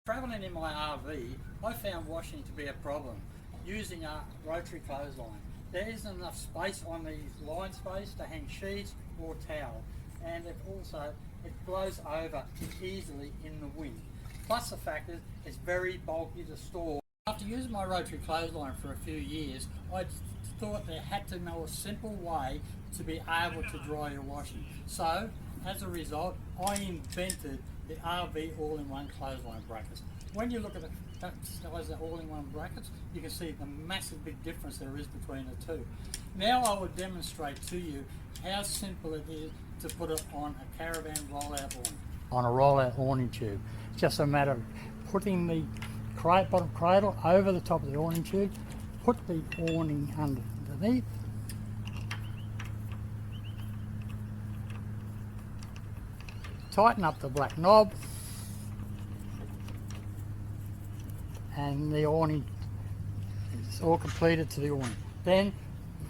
Travelling in my RV, I found washing to be a problem using a rotary clothesline. There isn't enough space on the line space to hang sheets or towel, and it blows over easily in the wind. Plus the fact is it's very bulky to store. After using my rotary clothesline for a few years, I thought there had to know a simple way to be able to dry your washing. So, as a result, I invented the RV all-in-one clothesline brackets. When you look at the size of the all-in-one brackets, you can see the massive big difference there is between the two. Now I will demonstrate to you how simple it is to put it on a Caravan rollout awning. On a rollout awning tube. It's just a matter of putting the bottom cradle over the top of the awning tube, put the awning underneath, tighten up the black knob, and the awning is all completed to the awning. Then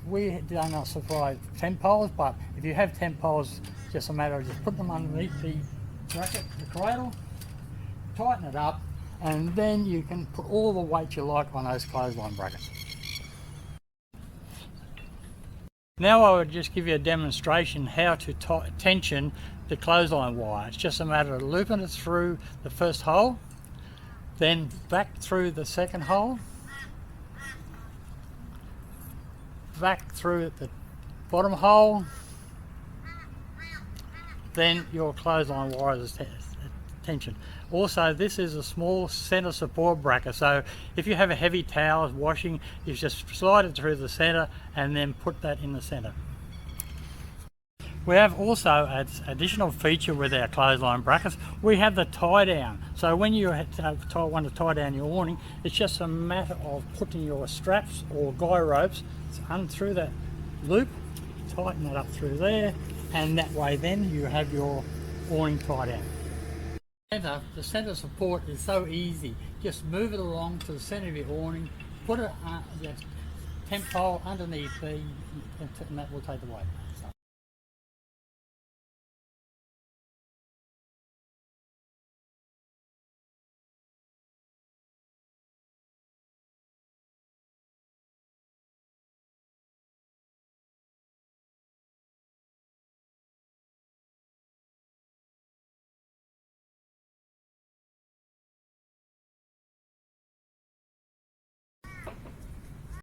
we don't supply 10 poles, but if you have 10 poles, it's just a matter of just put them underneath the bracket, the cradle, tighten it up, and then you can put all the weight you like on those clothesline brackets. Now I would just give you a demonstration how to tension the clothesline wire. It's just a matter of looping it through the first hole, then back through the second hole, back through the bottom hole, then your clothesline wire is tension. Also, this is a small center support bracket, so if you have a heavy towel washing, you just slide it through the center and then put that in the center. We have also an additional feature with our clothesline brackets. We have the tie down. So when you want to tie down your awning, it's just a matter of putting your straps or guy ropes through that loop, tighten that up through there, and that way then you have your awning tie down. The center support is so easy. Just move it along to the center of your awning, put it the tent pole underneath and that will take the weight.